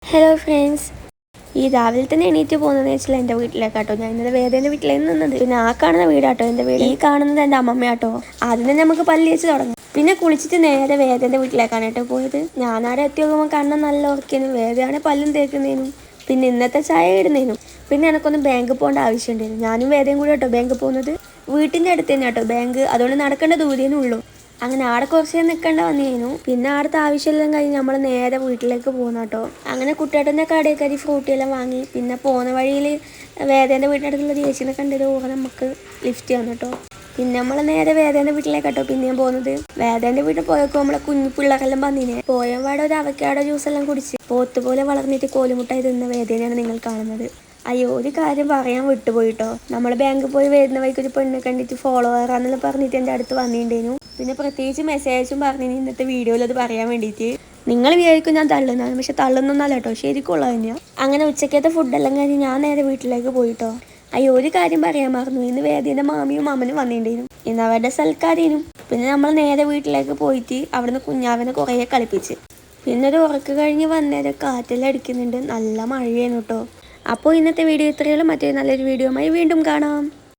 Hello friends, ഈ രാവിലെ തന്നെ എണീറ്റ് പോകുന്നതെന്ന് വെച്ചാൽ എൻ്റെ വീട്ടിലേക്കാട്ടോ. ഞാൻ ഇന്നലെ വേദേൻ്റെ വീട്ടിലേക്ക് നിന്നത്. പിന്നെ ആ കാണുന്ന വീടാട്ടോ എൻ്റെ വീട്. ഈ കാണുന്നത് എൻ്റെ അമ്മമ്മയാട്ടോ. ആദ്യം തന്നെ നമുക്ക് പല്ല് തേച്ച് തുടങ്ങും. പിന്നെ കുളിച്ചിട്ട് നേരെ വേദേൻ്റെ വീട്ടിലേക്കാണ് കേട്ടോ പോയത്. ഞാനാടെ എത്തി നോക്കുമ്പോൾ കണ്ണ് നല്ല ഉറക്കിയതിനും വേദയാണ് പല്ലും തേക്കുന്നതിനും പിന്നെ ഇന്നത്തെ ചായ ഇടുന്നതിനും. പിന്നെ എനിക്കൊന്ന് ബാങ്കിൽ പോകേണ്ട ആവശ്യമുണ്ടായിരുന്നു. ഞാനും വേദയും കൂടി കേട്ടോ ബാങ്കിൽ പോകുന്നത്. വീട്ടിൻ്റെ അടുത്ത് തന്നെ കേട്ടോ ബാങ്ക്, അതുകൊണ്ട് നടക്കേണ്ട ദൂരേനേ ഉള്ളൂ. അങ്ങനെ ആടെ കുറച്ച് നേരം നിൽക്കേണ്ട വന്നിരുന്നു. പിന്നെ ആടത്തെ ആവശ്യമെല്ലാം കഴിഞ്ഞ് നമ്മൾ നേരെ വീട്ടിലേക്ക് പോകുന്ന കേട്ടോ. അങ്ങനെ കുട്ടിയേട്ടൻ്റെ കടയിൽ കയറി ഫ്രൂട്ടിയെല്ലാം വാങ്ങി. പിന്നെ പോകുന്ന വഴിയിൽ വേദേൻ്റെ വീട്ടിനടുത്തുള്ള ചേച്ചീനെ കണ്ടൊരു ഊഹ നമുക്ക് ലിഫ്റ്റ് തന്നു കേട്ടോ. പിന്നെ നമ്മൾ നേരെ വേദേൻ്റെ വീട്ടിലേക്ക് കേട്ടോ പിന്നെയും പോകുന്നത്. വേദേൻ്റെ വീട്ടിൽ പോയപ്പോൾ നമ്മളെ കുഞ്ഞു പിള്ളേരെല്ലാം വന്നിനെ. പോയപാടെ ഒരു അവക്കാടോ ജ്യൂസെല്ലാം കുടിച്ച് പോത്ത് പോലെ വളർന്നിട്ട് കോലുമുട്ടായി തിന്ന വേദേനെയാണ് നിങ്ങൾ കാണുന്നത്. അയ്യോ, ഒരു കാര്യം പറയാൻ വിട്ടുപോയിട്ടോ. നമ്മൾ ബാങ്കിൽ പോയി വരുന്ന വഴിക്ക് ഒരു പെണ്ണ് കണ്ടിട്ട് ഫോളോവറാന്നെല്ലാം പറഞ്ഞിട്ട് എൻ്റെ അടുത്ത് വന്നിട്ടുണ്ടേനു. പിന്നെ പ്രത്യേകിച്ച് മെസ്സേജും പറഞ്ഞു ഇന്നത്തെ വീഡിയോയിൽ അത് പറയാൻ വേണ്ടിയിട്ട്. നിങ്ങൾ വിചാരിക്കും ഞാൻ തള്ളുന്നതാണ്, പക്ഷെ തള്ളുന്നൊന്നല്ല കേട്ടോ, ശരിക്കുള്ളത് തന്നെയാണ്. അങ്ങനെ ഉച്ചക്കത്തെ ഫുഡെല്ലാം കഴിഞ്ഞ് ഞാൻ നേരെ വീട്ടിലേക്ക് പോയിട്ടോ. അയ്യോ, ഒരു കാര്യം പറയാൻ മറന്നു. ഇന്ന് വേദിയുടെ മാമിയും മാമനും വന്നിട്ടുണ്ടേനു. ഇന്ന് അവരുടെ സൽക്കാരേനും. പിന്നെ നമ്മൾ നേരെ വീട്ടിലേക്ക് പോയിട്ട് അവിടുന്ന് കുഞ്ഞാവനെ കുറേ കളിപ്പിച്ച്. പിന്നെ ഒരു ഉറക്ക് കഴിഞ്ഞ് വന്നേരം കാറ്റെല്ലാം അടിക്കുന്നുണ്ട്. നല്ല മഴയാണ് കേട്ടോ. അപ്പോൾ ഇന്നത്തെ വീഡിയോ ഇത്രയുള്ളൂ. മറ്റൊരു നല്ലൊരു വീഡിയോയുമായി വീണ്ടും കാണാം.